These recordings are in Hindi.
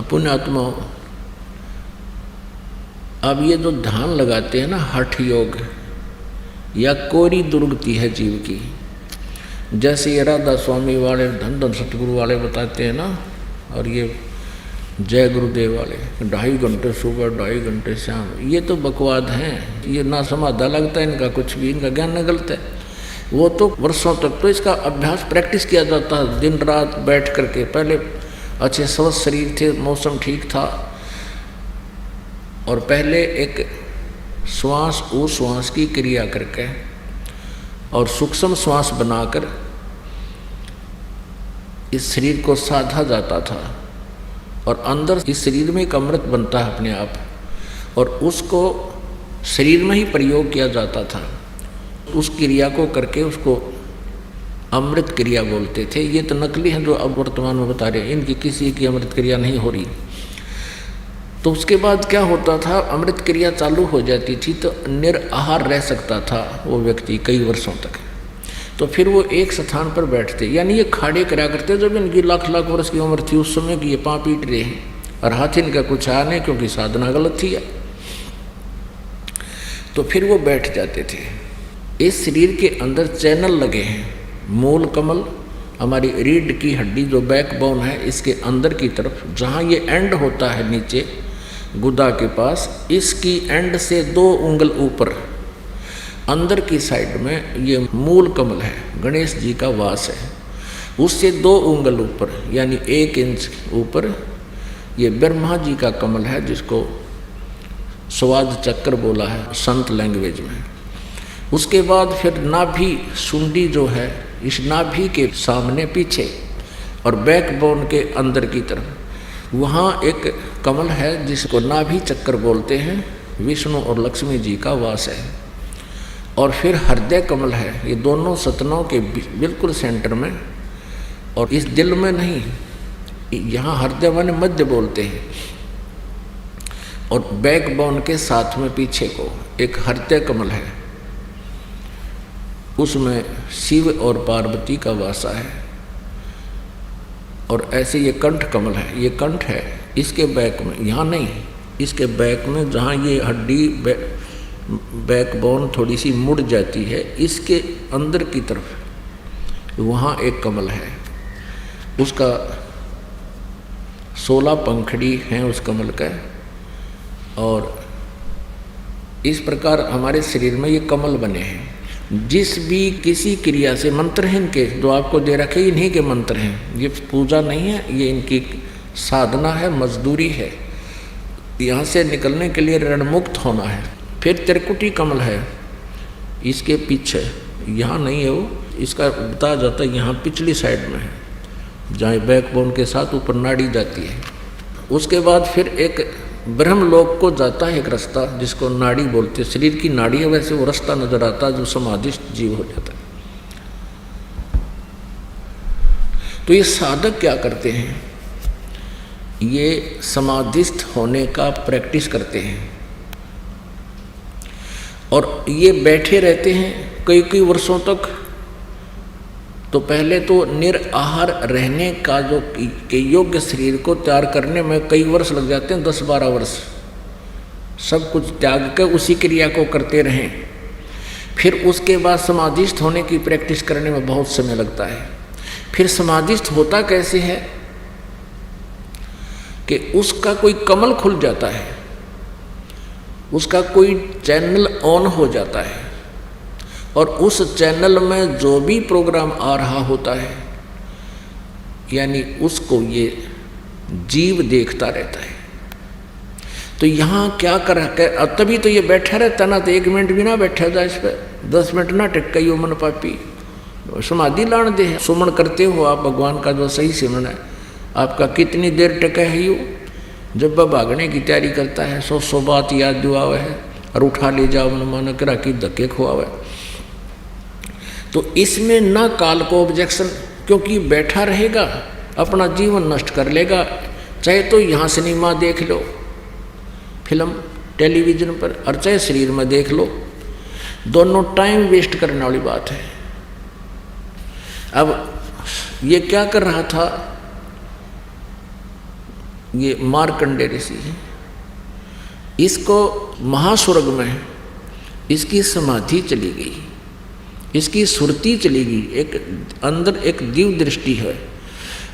पुण्यात्मा, अब ये जो ध्यान लगाते हैं ना हठ योग या कोरी दुर्गति है जीव की, जैसे ये राधा स्वामी वाले धन धन सतगुरु वाले बताते हैं ना, और ये जय गुरुदेव वाले 2.5 घंटे सुबह 2.5 घंटे शाम, ये तो बकवाद हैं, ये ना समाधा लगता है इनका कुछ भी, इनका ज्ञान न गलत है। वो तो वर्षों तक तो इसका अभ्यास प्रैक्टिस किया जाता है, दिन रात बैठ करके। पहले अच्छे स्वस्थ शरीर थे, मौसम ठीक था, और पहले एक श्वास उश्वास की क्रिया करके और सूक्ष्म श्वास बनाकर इस शरीर को साधा जाता था, और अंदर इस शरीर में एक अमृत बनता है अपने आप, और उसको शरीर में ही प्रयोग किया जाता था। उस क्रिया को करके उसको अमृत क्रिया बोलते थे। ये तो नकली हैं जो अब वर्तमान में बता रहे हैं, इनकी किसी की अमृत क्रिया नहीं हो रही। तो उसके बाद क्या होता था, अमृत क्रिया चालू हो जाती थी तो निराहार रह सकता था वो व्यक्ति कई वर्षों तक। तो फिर वो एक स्थान पर बैठते, यानी ये खाड़े करा करते। जब इनकी लाख लाख वर्ष की उम्र थी उस समय की, ये पाँव पीट रहे हैं और हाथ इनका कुछ आया नहीं, क्योंकि साधना गलत थी। तो फिर वो बैठ जाते थे। इस शरीर के अंदर चैनल लगे हैं, मूल कमल, हमारी रीढ़ की हड्डी जो बैकबोन है, इसके अंदर की तरफ जहाँ ये एंड होता है नीचे गुदा के पास, इसकी एंड से 2 उंगल ऊपर अंदर की साइड में ये मूल कमल है, गणेश जी का वास है। उससे 2 उंगल ऊपर यानी 1 इंच ऊपर ये ब्रह्मा जी का कमल है, जिसको स्वाद चक्र बोला है संत लैंग्वेज में। उसके बाद फिर नाभि सुंडी जो है, इस नाभि के सामने पीछे और बैकबोन के अंदर की तरफ वहाँ एक कमल है जिसको नाभि चक्र बोलते हैं, विष्णु और लक्ष्मी जी का वास है। और फिर हृदय कमल है, ये दोनों सतनों के बिल्कुल सेंटर में, और इस दिल में नहीं, यहाँ हृदय माने मध्य बोलते हैं। और बैकबोन के साथ में पीछे को एक हृदय कमल है, उसमें शिव और पार्वती का वासा है। और ऐसे ये कंठ कमल है, ये कंठ है, इसके बैक में, यहाँ नहीं, इसके बैक में जहाँ ये हड्डी बैकबोन थोड़ी सी मुड़ जाती है, इसके अंदर की तरफ वहाँ एक कमल है, उसका 16 पंखड़ी हैं उस कमल का। और इस प्रकार हमारे शरीर में ये कमल बने हैं। जिस भी किसी क्रिया से, मंत्र हैं इनके जो आपको दे रखे, इन्हीं के मंत्र हैं, ये पूजा नहीं है, ये इनकी साधना है, मजदूरी है। यहाँ से निकलने के लिए ऋणमुक्त होना है। फिर त्रिकुटी कमल है इसके पीछे, यहाँ नहीं है वो, इसका बताया जाता है यहाँ पिछली साइड में है, जहाँ बैकबोन के साथ ऊपर नाड़ी जाती है। उसके बाद फिर एक ब्रह्मलोक को जाता है एक रास्ता, जिसको नाड़ी बोलते हैं, शरीर की नाड़ी है, वैसे वो रास्ता नजर आता है जो समाधिस्थ जीव हो जाता है। तो ये साधक क्या करते हैं, ये समाधिस्थ होने का प्रैक्टिस करते हैं, और ये बैठे रहते हैं कई कई वर्षों तक। तो पहले तो निराहार रहने का जो के योग्य शरीर को तैयार करने में कई वर्ष लग जाते हैं, 10-12 वर्ष, सब कुछ त्याग कर उसी क्रिया को करते रहें। फिर उसके बाद समाधिस्थ होने की प्रैक्टिस करने में बहुत समय लगता है। फिर समाधिस्थ होता कैसे है कि उसका कोई कमल खुल जाता है, उसका कोई चैनल ऑन हो जाता है, और उस चैनल में जो भी प्रोग्राम आ रहा होता है, यानी उसको ये जीव देखता रहता है। तो यहाँ क्या कर, अब तभी तो ये बैठा रहता ना, तो 1 मिनट भी ना बैठा जाए इस पर, 10 मिनट ना टिक यो मन पापी, समाधि लान दे। सुमन करते हो आप भगवान का जो सही सिमरन है, आपका कितनी देर टिका है यू, जब वह भागने की तैयारी करता है 100 बात याद दिलावे है और उठा ले जाओ मन माना करा कि धक्के खुआवे। तो इसमें ना काल को ऑब्जेक्शन, क्योंकि बैठा रहेगा अपना जीवन नष्ट कर लेगा। चाहे तो यहाँ सिनेमा देख लो, फिल्म टेलीविज़न पर, और चाहे शरीर में देख लो, दोनों टाइम वेस्ट करने वाली बात है। अब ये क्या कर रहा था, ये मार्कंडेय ऋषि है, इसको महास्वर्ग में इसकी समाधि चली गई, इसकी सुरती चली गई, एक अंदर एक दिव्य दृष्टि है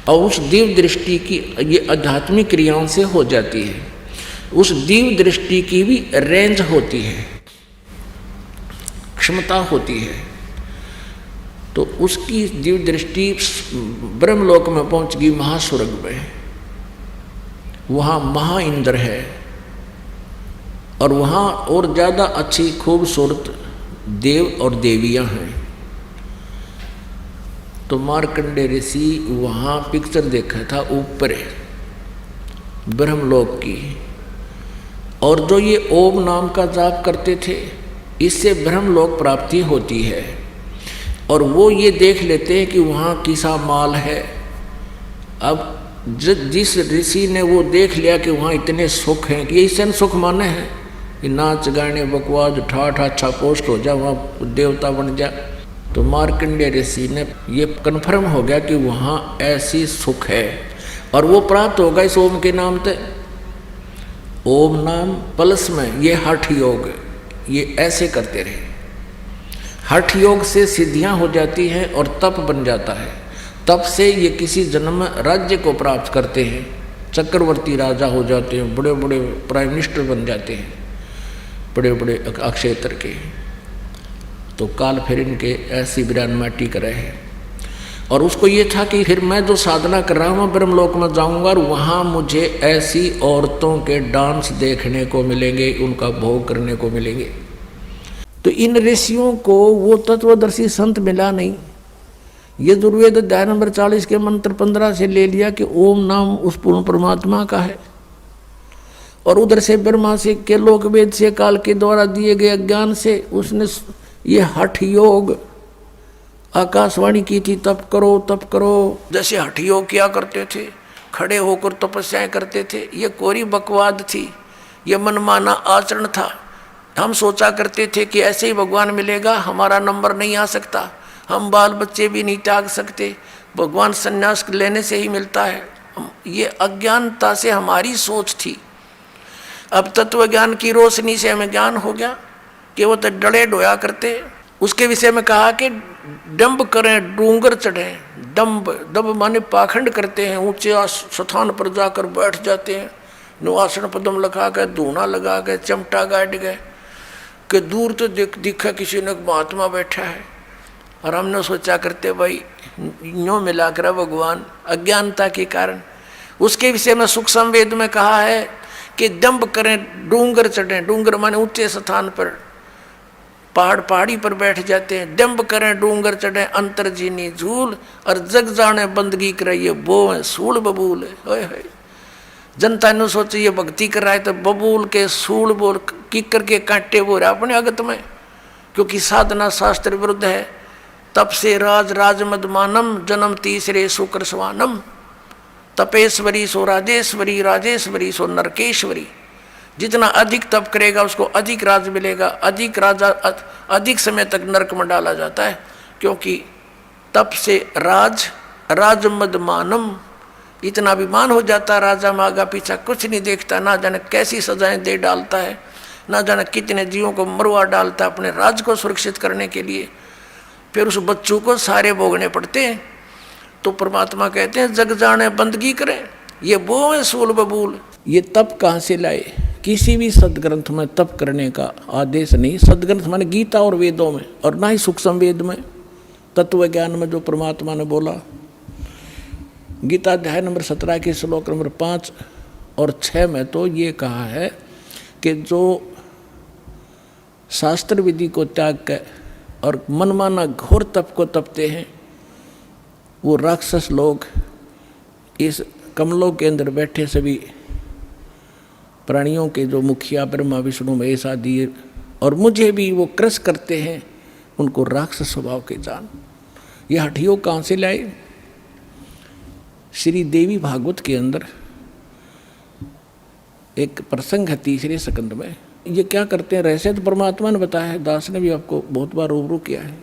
और उस दिव्य दृष्टि की ये आध्यात्मिक क्रियाओं से हो जाती है। उस दिव्य दृष्टि की भी रेंज होती है, क्षमता होती है। तो उसकी दिव्य दृष्टि ब्रह्मलोक में पहुंच गई, महास्वर्ग में। वहाँ महा इंद्र है और वहाँ और ज़्यादा अच्छी खूबसूरत देव और देवियाँ हैं। तो मार्कंडेय ऋषि वहाँ पिक्चर देखा था ऊपर ब्रह्मलोक की, और जो ये ओम नाम का जाप करते थे इससे ब्रह्मलोक प्राप्ति होती है। और वो ये देख लेते हैं कि वहाँ किसा माल है। अब जिस ऋषि ने वो देख लिया कि वहाँ इतने सुख हैं, कि ऐसे सुख माने हैं कि नाच गाने बकवास ठाठ अच्छा पोस्ट हो जा, वहाँ देवता बन जा। तो मार्कंडेय ऋषि ने ये कन्फर्म हो गया कि वहाँ ऐसी सुख है और वो प्राप्त होगा इस ओम के नाम से। ओम नाम प्लस में ये हठ योग, ये ऐसे करते रहे। हठ योग से सिद्धियां हो जाती हैं और तप बन जाता है। तप से ये किसी जन्म में राज्य को प्राप्त करते हैं, चक्रवर्ती राजा हो जाते हैं, बड़े बड़े प्राइम मिनिस्टर बन जाते हैं, बड़े बड़े अक्षेत्र के। तो काल फिर इनके ऐसी बिरान माटी कर रहे हैं। और उसको ये था कि फिर मैं जो साधना कर रहा हूँ मैं ब्रह्मलोक में जाऊँगा और वहाँ मुझे ऐसी औरतों के डांस देखने को मिलेंगे, उनका भोग करने को मिलेंगे। तो इन ऋषियों को वो तत्वदर्शी संत मिला नहीं। ये दुर्वेद अध्याय नंबर 40 के मंत्र 15 से ले लिया कि ओम नाम उस पूर्ण परमात्मा का है, और उधर से ब्रह्मा से के लोक वेद से काल के द्वारा दिए गए अज्ञान से उसने ये हठ योग आकाशवाणी की थी, तप करो तप करो। जैसे हठ योग किया करते थे, खड़े होकर तपस्याएं करते थे, ये कोरी बकवाद थी, ये मनमाना आचरण था। हम सोचा करते थे कि ऐसे ही भगवान मिलेगा, हमारा नंबर नहीं आ सकता, हम बाल बच्चे भी नहीं त्याग सकते, भगवान संन्यास लेने से ही मिलता है। ये अज्ञानता से हमारी सोच थी। अब तत्व ज्ञान की रोशनी से हमें ज्ञान हो गया कि वो तो डले डोया करते। उसके विषय में कहा कि डंब करें डूंगर चढ़ें। डंब माने पाखंड करते हैं, ऊंचे स्थान पर जाकर बैठ जाते हैं, नुआसन पदम लगा के धूना लगा के चमटा गाड़ गए कि दूर तो दिखा किसी ने महात्मा बैठा है। और हमने सोचा करते भाई यूँ मिला कर भगवान, अज्ञानता के कारण। उसके विषय में सूक्ष्म वेद में कहा है कि दंभ करें डूंगर चढ़ें। डूंगर माने ऊंचे स्थान पर, पहाड़ी पर बैठ जाते हैं। दंभ करें डूंगर चढ़ें अंतर जीनी झूल, और जग जाने बंदगी कराइए वो है सूल बबूल है। जनता ने सोचे ये भक्ति कर रहा है तो बबूल के सूल बोल किकर के कांटे बोल रहा अपने अगत में, क्योंकि साधना शास्त्र विरुद्ध है। तप से राज मदमानम जन्म तीसरे शुक्र स्वानम। तपेश्वरी सो राजेश्वरी, राजेश्वरी सो नरकेश्वरी। जितना अधिक तप करेगा उसको अधिक राज मिलेगा, अधिक राजा अधिक समय तक नरक में डाला जाता है। क्योंकि तप से राज मदमानम, इतना अभिमान हो जाता राजा में, आगा पीछा कुछ नहीं देखता, ना जाने कैसी सजाएं दे डालता है, ना जाने कितने जीवों को मरवा डालता है अपने राज को सुरक्षित करने के लिए। फिर उस बच्चों को सारे भोगने पड़ते हैं। तो परमात्मा कहते हैं जग जाने बंदगी करें, ये वो है सूल बबूल। ये तप कहाँ से लाए? किसी भी सदग्रंथ में तप करने का आदेश नहीं। सदग्रंथ माने गीता और वेदों में, और ना ही सूक्ष्म वेद में, तत्व ज्ञान में जो परमात्मा ने बोला। गीता अध्याय नंबर 17 के श्लोक नंबर 5 और 6 में तो ये कहा है कि जो शास्त्र विधि को त्याग कर और मनमाना घोर तप को तपते हैं वो राक्षस लोग इस कमलों के अंदर बैठे सभी प्राणियों के जो मुखिया ब्रह्मा विष्णु महेश आदि और मुझे भी वो क्रस करते हैं, उनको राक्षस स्वभाव के जान। ये हठयोग कहाँ से लाए? श्री देवी भागवत के अंदर एक प्रसंग है 3 स्कंद में। ये क्या करते हैं रहस्य तो परमात्मा ने बताया है, दास ने भी आपको बहुत बार रूबरू किया है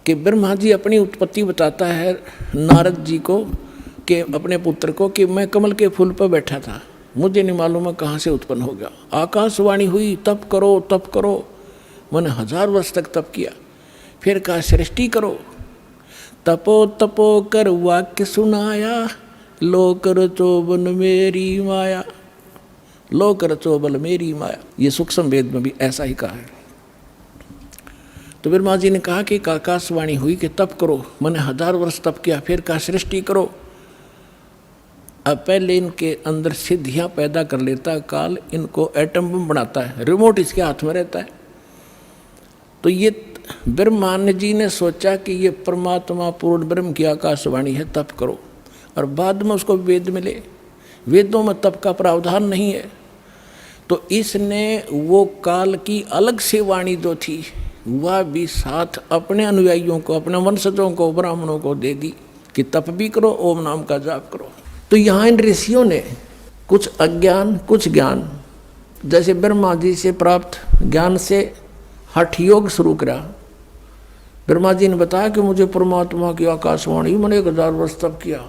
कि ब्रह्मा जी अपनी उत्पत्ति बताता है नारद जी को कि अपने पुत्र को कि मैं कमल के फूल पर बैठा था, मुझे नहीं मालूम है कहाँ से उत्पन्न हो गया। आकाशवाणी हुई तप करो तप करो। मैंने 1000 वर्ष तक तप किया। फिर कहा सृष्टि करो। तपो तपो कर वाक्य सुनाया, लो कर चोबन मेरी माया, लो कर चोबल मेरी माया। ये सूक्ष्म वेद में भी ऐसा ही कहा है। तो ब्रह्मा जी ने कहा कि आकाशवाणी हुई कि तप करो। मैंने 1000 वर्ष तप किया। फिर कहा सृष्टि करो। अब पहले इनके अंदर सिद्धियां पैदा कर लेता है काल, इनको एटम बम बनाता है, रिमोट इसके हाथ में रहता है। तो ये ब्रह्मा जी ने सोचा कि ये परमात्मा पूर्ण ब्रह्म की आकाशवाणी है, तप करो। और बाद में उसको वेद मिले। वेदों में तप का प्रावधान नहीं है, तो इसने वो काल की अलग से वाणी जो थी वह भी साथ अपने अनुयायियों को, अपने वंशजों को, ब्राह्मणों को दे दी कि तप भी करो, ओम नाम का जाप करो। तो यहाँ इन ऋषियों ने कुछ अज्ञान कुछ ज्ञान, जैसे ब्रह्मा जी से प्राप्त ज्ञान से हठ योग शुरू करा। ब्रह्मा जी ने बताया कि मुझे परमात्मा की आकाशवाणी, मैंने 1000 वर्ष तप किया।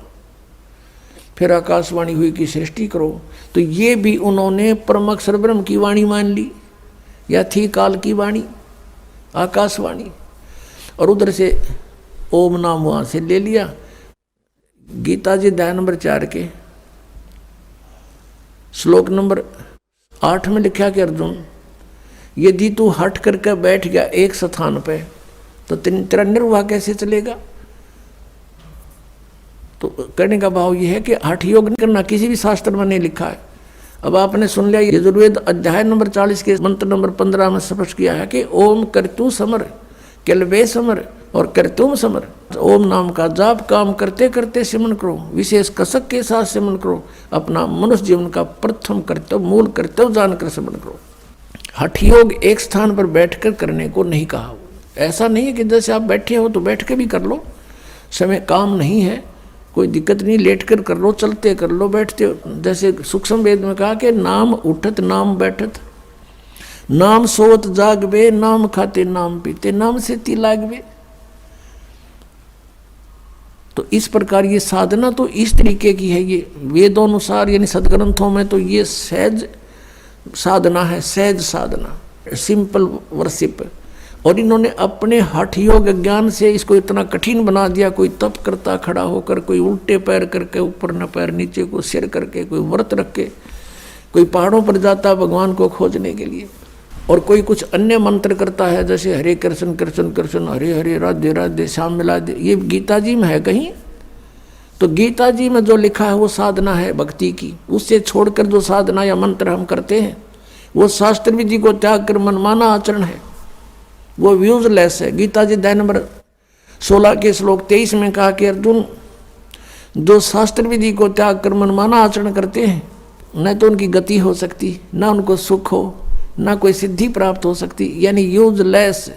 फिर आकाशवाणी हुई कि सृष्टि करो। तो ये भी उन्होंने परम अक्षर ब्रह्म की वाणी मान ली, या थी काल की वाणी आकाशवाणी। और उधर से ओम नाम वहाँ से ले लिया। गीता जी अध्याय नंबर 4 के श्लोक नंबर 8 में लिखा कि अर्जुन, यदि तू हट करके बैठ गया एक स्थान पे तो तेरा निर्वाह कैसे चलेगा। तो कहने का भाव यह है कि हठ योग नहीं करना, किसी भी शास्त्र में नहीं लिखा है। अब आपने सुन लिया, यजुर्वेद अध्याय नंबर 40 के मंत्र नंबर 15 में स्पष्ट किया है कि ओम कर्तु समर, केलवे समर और कर्तुम समर। ओम नाम का जाप काम करते करते सिमरण करो, विशेष कसक के साथ सिमरण करो, अपना मनुष्य जीवन का प्रथम कर्तव्य मूल कर्तव्य जानकर सिमरण करो। हठ योग एक स्थान पर बैठकर करने को नहीं कहा। ऐसा नहीं है कि जैसे आप बैठे हो तो बैठ के भी कर लो, समय काम नहीं है, कोई दिक्कत नहीं, लेट कर कर लो, चलते कर लो, बैठते हो। जैसे सूक्ष्म वेद में कहा कि नाम उठत नाम बैठत, नाम सोवत जागबे, नाम खाते नाम पीते, नाम से ती लागबे। तो इस प्रकार ये साधना तो इस तरीके की है, ये वेदों अनुसार यानी सदग्रंथों में तो ये सहज साधना है, सहज साधना, सिंपल वर्शिप। और इन्होंने अपने हठ योग ज्ञान से इसको इतना कठिन बना दिया। कोई तप करता खड़ा होकर, कोई उल्टे पैर करके, ऊपर न पैर नीचे को सिर करके, कोई व्रत रख के, कोई पहाड़ों पर जाता भगवान को खोजने के लिए, और कोई कुछ अन्य मंत्र करता है जैसे हरे कृष्ण कृष्ण कृष्ण हरे हरे राधे राधे श्याम मिला दे। ये गीता जी में है कहीं? तो गीता जी में जो लिखा है वो साधना है भक्ति की। उससे छोड़कर जो साधना या मंत्र हम करते हैं वो शास्त्र विधि को त्याग कर मनमाना आचरण है, वो यूजलेस है। गीता जी अध्याय नंबर 16 के श्लोक 23 में कहा कि अर्जुन, जो शास्त्र विधि को त्याग कर मनमाना आचरण करते हैं न तो उनकी गति हो सकती, न उनको सुख हो, ना कोई सिद्धि प्राप्त हो सकती, यानी यूजलेस।